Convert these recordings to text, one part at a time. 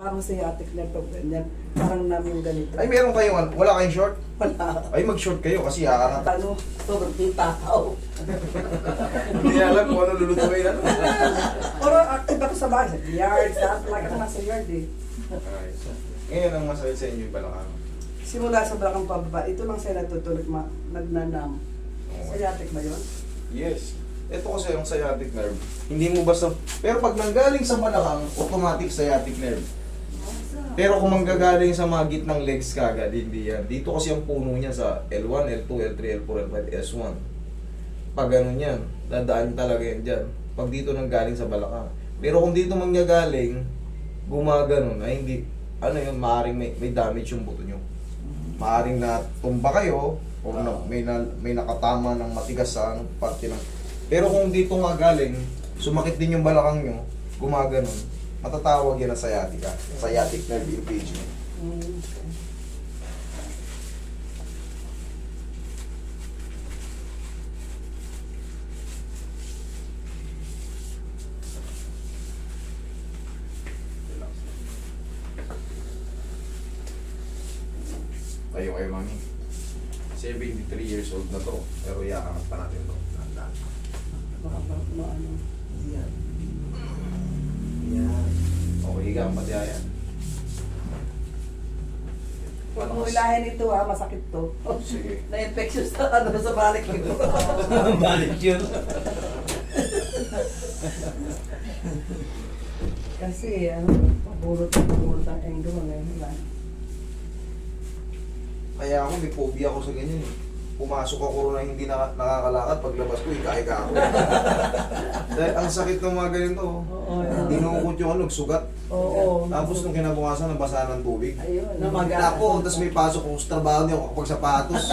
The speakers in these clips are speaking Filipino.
Parang sciatic nerve pag ganyan. Parang namin ganito. Ay, meron kayong, wala kayong short? Wala. Ay, mag-short kayo kasi aangat. Ano, sobrang titaw. Hindi alam kung ano lulutuin. Ano? Pero active ako sa bahay. Sa yard, sa like ako nasa yard eh. Alright. Ngayon ang masakit sa inyo yung balakang. Simula sa balakang pababa, ito lang sila natutulog, nagnanam. Sciatic ba yun? Yes. Ito kasi yung sciatic nerve. Hindi mo basta... Pero pag nanggaling sa balakang, automatic sciatic nerve. Pero kung manggagaling sa mga gitnang legs kagad, hindi yan. Dito kasi ang puno niya sa L1, L2, L3, L4, L5, S1. Pag ganun yan, dadaan talaga yan dyan. Pag dito nanggaling sa balakang. Pero kung dito manggagaling, gumaganon, ay hindi, ano yun, maaaring may damage yung buto nyo. Maaaring na tumba kayo, o may nakatama ng matigas sa parte ng... Pero kung dito nga galing, sumakit din yung balakang nyo, gumaganon, matatawag yan na sciatica. Sciatic nerve impingement. Tayo kayo, mami. 73 years old na to, pero iaangat pa natin to. Tandaan. Ano? Yan. Yan. Okay, higa ang matiyaya. Huwag mo ilahin ito ha, masakit to. Sige. Na-infection sa ano sa balik ito. Balik yun. Kasi ano, pabulot ang endo mo ngayon. Kaya ako, may phobia ako sa ganyan eh. Pumasok ako na hindi nakakalakad, paglabas ko, ika-ika ako. Dahil ang sakit ng mga ganito, dinukot yung ano, sugat. Oo. Tapos nung kinabukasan, nabasa ng tubig. Ayun. Ako, tapos may pasok ko sa trabaho niya, kapag sapatos.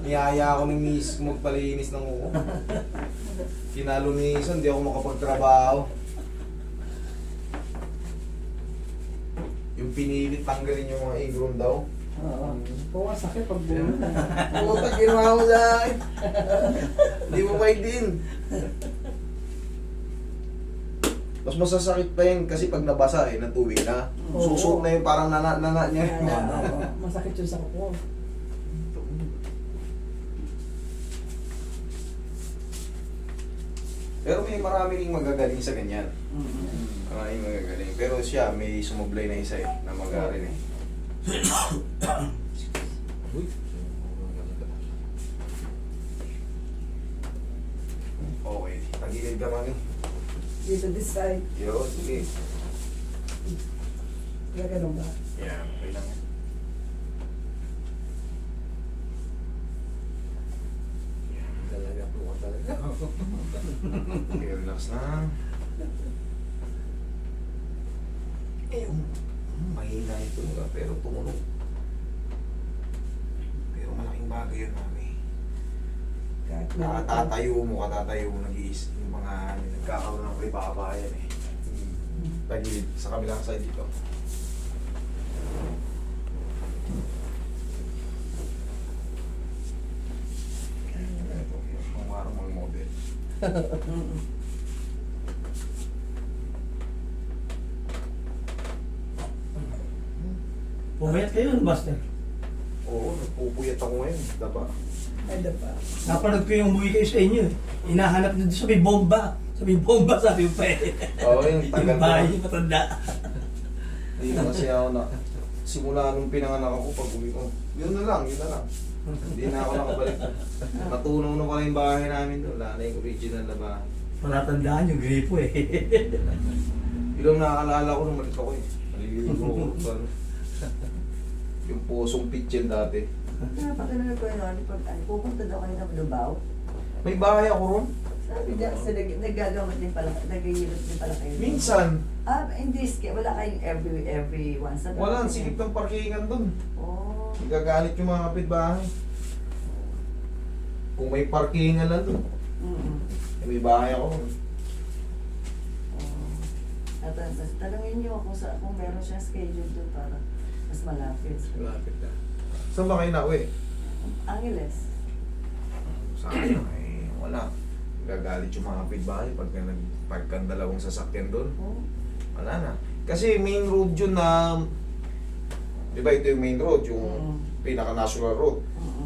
Niyaya ako ng miss ko magpalinis ng uko. Kinalunisan, di ako makapagtrabaho. Yung pinilit tanggalin yung mga ingrown daw. Oo. Oo, sakit pag bulot. Puta, ginawa mo sa akin. Hindi mo din. Mas masasakit pa yan kasi pag nabasa ng tubig na, Oo. susok na yung parang nana niya. Masakit yun sa kuko. Pero may marami ring magagaling sa ganyan. Maraming magagaling. Pero siya, may sumublay na isa eh, na magaling eh. Uy. Okay, tagilid ka man eh. Dito this side. Yo, sige. Kaya ganun ba? Yeah, okay lang yan. Talaga po ka talaga. Okay, relax na. Mahina ito nga, pero tumunog. Pero malaking bagay yun, mami. Kahit Katatayo mo, nag-iis. Yung mga nagkakaroon ng ibabayan eh. Tagilid, sa kabilang side dito. Ito, yung marang mga model. Pumayat kayo, Master. Oo, nagpupuyat ako ngayon. Diba? Ay, pa. Napanood ko yung umuwi kayo sa inyo. Hinahanap nyo sa may bomba. Sa may bomba, sabi pa eh. Oo, yung tagal Yung bahay, na. yung matanda. Hindi na kasi ako na, simula nung pinanganak ako pag uwi ko, yun na lang. Hindi na ako nakabalik. Natunaw na pala yung bahay namin doon. Wala na yung original na bahay. Palatandaan yung gripo eh. Ilang nakakalala ko nung malit ako eh. Naliligo ko. Yung pusong pitchin dati. Napakalaga ko yun, pag pupunta daw kayo ng Lubao. May bahay ako ron. Sabi niya, so, nagagamit din pala, nagahilot din pala kayo. Minsan, Hindi, wala kayong every once. wala. Ang sikip ng parkingan doon. Oh. Nagagalit yung mga kapitbahay. Kung may parkingan lang doon. May bahay ako ron. At tanungin niyo kung meron siyang schedule doon para mas malapit. Malapit na. Saan ba kayo nauwi? Angeles. Sa akin ay wala. Gagalit yung mga kapitbahay pagka dalawang sasakyan doon. Oh. Wala na. Kasi main road yun na, di ba ito yung main road, yung Mm. pinaka-national road. Oo.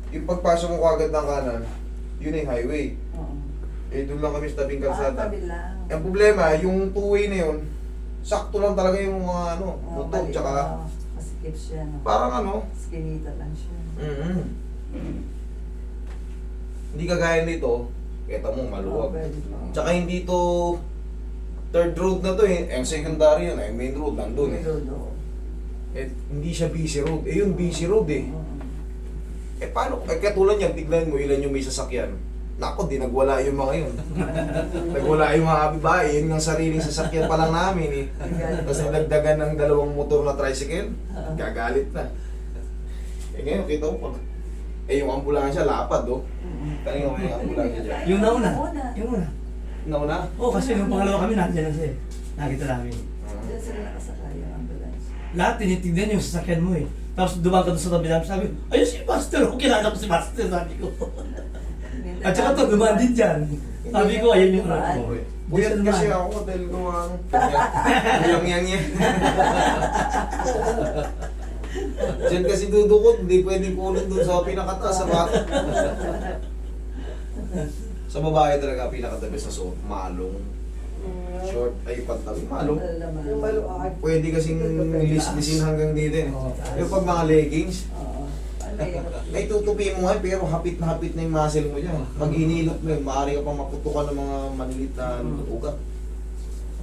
Yung pagpasok mo kagad ng kanan, yun yung highway. Oo. Eh, doon lang kami sa tabing kalsada. Tabi lang. Ang problema, yung two-way na yun, sakto lang talaga yung mga ano, Oo, motor, mali. tsaka Oo, masikip siya, no? parang ano, Skinita lang siya. Hindi kagaya nito, kita mo, maluwag. Oo, pwede pa. Tsaka hindi to third road na to eh, ang secondary yun, eh, main road nandun eh. Dodo. Eh, hindi siya busy road. Eh, yun busy road eh. Oo. Eh, paano? Eh, katulad yan, tignan mo ilan yung may sasakyan. Nako, di nagwala yung mga yun. Nagwala yung mga kapitbahay. Yun ang sariling sasakyan pa lang namin eh. Tapos nagdagdagan ng 2 motor na tricycle, gagalit na. Eh ngayon, kita mo pag... Eh, yung ambulansya, lapad oh. Kanina mo yung ambulansya dyan. Yung nauna. Yung una. Nauna? Oo, kasi nung pangalawa kami, nandiyan na siya eh. Nakita namin. Diyan sila nakasakay yung ambulance. Lahat tinitignan yung sasakyan mo eh. Tapos dumaan ka doon sa tabi namin, sabi, ayun si Master, oh, kilala ko si Master, sabi ko. At saka to, dumaan din dyan. Sabi ko, ayun yung ano ko. Buyat kasi ako dahil gumano. Yang yan. Diyan kasi dudukot, hindi pwedeng kunin doon sa pinakataas sa bata. Sa babae talaga pinakatabi sa suot, malong. Short ay pantabi, malong. Yung maluwag. Pwede kasing lislisin hanggang dito eh. Pero pag mga leggings, Oo. Ano yun? may tutupi mo nga pero hapit na yung muscle mo dyan. Pag hinilot mo yun, maaari ka pang maputukan ng mga malilit na ugat.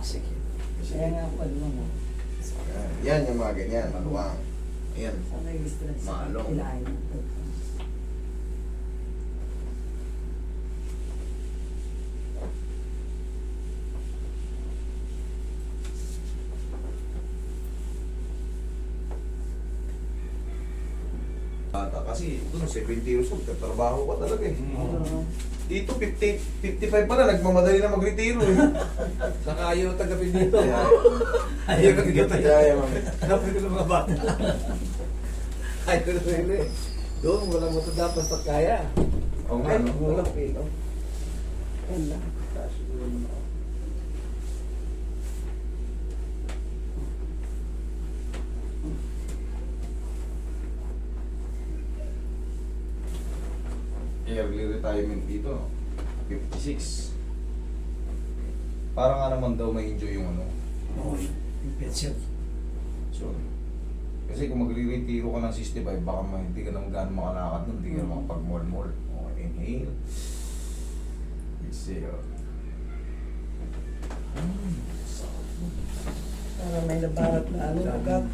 Sige. Kaya nga ako, ano mo. Yan yung mga ganyan, maluwang. Ayan. Sa nag-stress. Malong. Kailangan. Bata kasi, doon 70 years old, katrabaho ka talaga eh. Dito 50, 55 pa na, nagmamadali na mag-retiro eh. Saka ayaw tagapin dito. Ayaw ka tigatan. Kaya mami. Dapat ko ng mga bata. Ayaw na rin eh. Doon, wala mo ito dapat sa kaya. Oo nga, no? Walang pilo. Yan lang. Early retirement dito, 56. Parang nga naman daw may enjoy yung ano. Oo, yung pension. So, kasi kung magre-retiro ka ng 65, baka hindi ka naman gano'ng makalakad nun, hindi ka naman makapag-mall-mall. Okay, inhale. Exhale. Para may labarat na ano, ugat.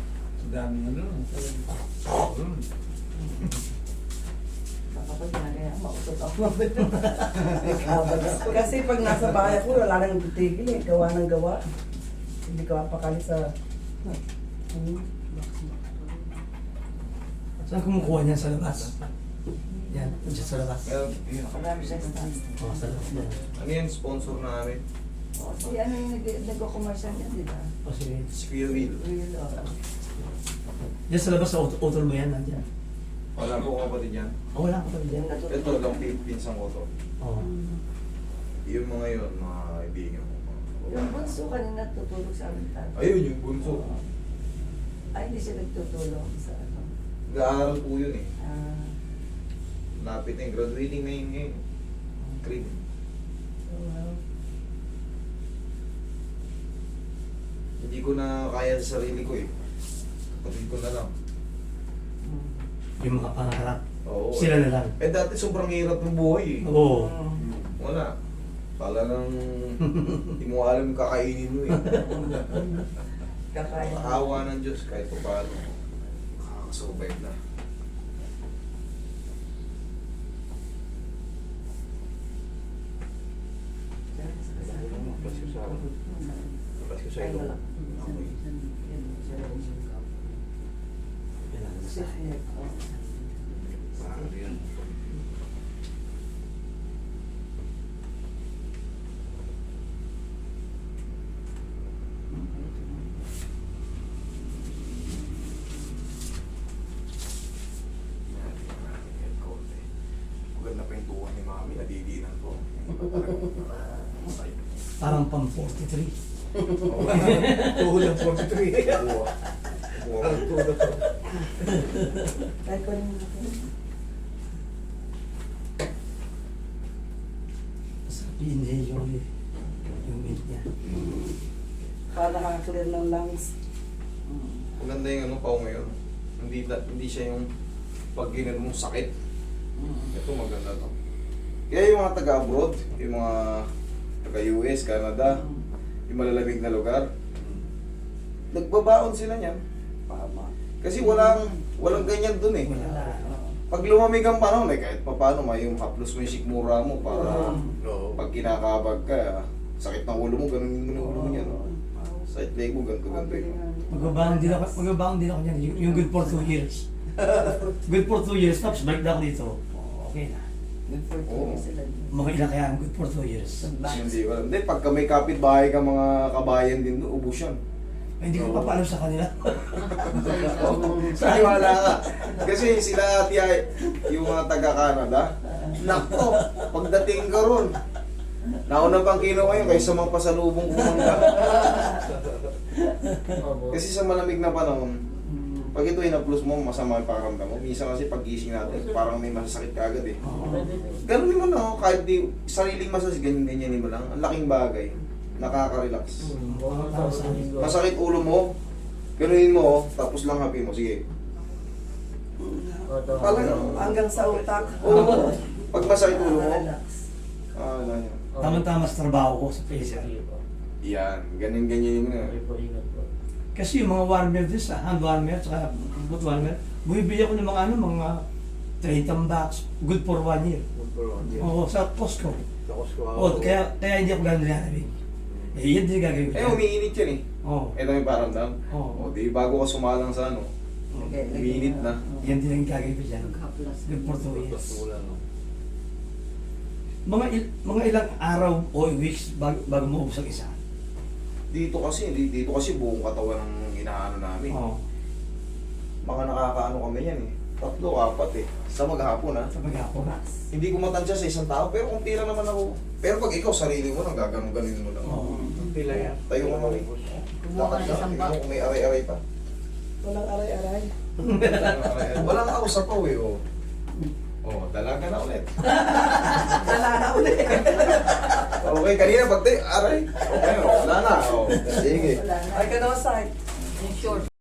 Ang daming ano. Kapag nagaya, mausap ako. Kasi pag nasa bahay ako, wala nang titigil eh. Gawa ng gawa. Hindi ka mapakali sa... Saan kumukuha niyan sa labas? Yan, dyan sa labas. Well, yun. Marami siya stance. Oo, sa labas yan. Ano yan, sponsor namin? Si ano yung nag-commercial niya, di ba? O sige. Squeal wheel. Real, Diyan sa labas, sa utol mo yan, nandyan. Wala po kapatid yan. Oo, wala ka pa dyan. Ito lang, pinsang ko to. Oo. Yung mga yun, mga kaibigan mo. Yung bunso kanina tutulog sa amin tayo. Ayun, yung bunso. Ay, hindi siya nagtutulog sa ano. Nag-aaral po yun eh. Ah, Lapit na yung graduating na yun ngayon. Cream. Hindi ko na kaya sa sarili ko eh. Kapatid ko na lang. Yung mga pangarap. Oo. Sila na lang. Eh dati sobrang hirap ng buhay eh. Oo. Wala. Pala nang hindi mo alam yung kakainin mo eh. kakain. Awa ng Diyos kahit pa paano. Makakasurvive na. Labas ko sa labas ko sa Ay, ilo. wala. Shift neck. Ano yun? Maganda pa yung tuwa ni Mami, nadidinan ko. Parang pang 43. Tuhod ng 43. Ang tuhod ng Kahit ko rin Sa pinay yung mint niya. Para nakaka-clear ng lungs. Maganda yung ano pa ngayon. Hindi siya yung pag ginan mong sakit. Ito maganda to. Kaya yung mga taga-abroad, yung mga taga-US, Canada, yung malalamig na lugar, nagbabaon sila niyan. Tama. Kasi walang ganyan dun eh. Wala. Pag lumamig ang panahon, eh, kahit pa paano, may yung haplos mo yung sikmura mo para Oo. pag kinakabag ka, sakit ng ulo mo, ganun yung ulo mo niyan. Side leg mo, ganito. Magbabaong din ako niyan. Yung good for 2 years. Good for 2 years, tapos balik na ako dito. Okay na. good for Oo. sila. Mga ilang kaya good for 2 years. Hindi ko alam. Hindi, pagka may kapitbahay ka mga kabayan din doon, ubus yan. Hindi ko pa paalam sa kanila. Saniwala ka. Kasi sila tiya, yung mga taga-Canada, nako, pagdating ka ron, nauna pang kilo ngayon kaysa mga pasalubong kumangga. Kasi sa malamig na panahon, pag ito in-plus mo, masama yung pakiramdam mo. Minsan kasi paggising natin, parang may masasakit ka agad eh. Ganun mo na, kahit di, sariling masas, ganyan-ganyan mo lang. Ang laking bagay, nakaka-relax. Masakit ulo mo, ganunin mo, tapos lang happy mo, sige. Talagang hanggang sa utak. Oo, pag masakit ulo mo, Relax. ano yan. Tama-tama sa trabaho ko sa PSR. Yan, ganyan-ganyan mo na. Kasi yung mga warmer din sa hand warmer, saka boot warmer, bumibili ako ng mga mga 30 bucks, good for 1 year. Oo, sa Costco. Oo, kaya hindi ako gano'n nilalabig. Eh, yan din gagawin ko. Eh, umiinit yan eh. Oo. Ito yung paramdam. Oo. O, di bago ka sumalang sa ano, umiinit na. Yan din ang gagawin ko dyan. Magkaplas. Good for 2 years. Mga ilang araw o weeks bago maubos ang isa. Dito kasi buong katawan ng inaano namin. Oo. Mga nakakaano kami yan eh. 3, 4 eh. Sa maghapon ha. Sa maghapon. Hindi ko matansya sa isang tao, pero kung tira naman ako. Pero pag ikaw, sarili mo lang, gaganon-ganin mo lang. Oo. Pila yan. Tayo ka mami. Kumuha ka ng Lakad isang ka, bag. kung may aray-aray pa. Walang aray-aray. Walang kausa pa eh, oh. Oh, dalaga na ulit. Wala na ulit. Okay, kanina pag aray. Okay, wala na. Oh, sige. Wala na. Ay, ka naman side. Yung short.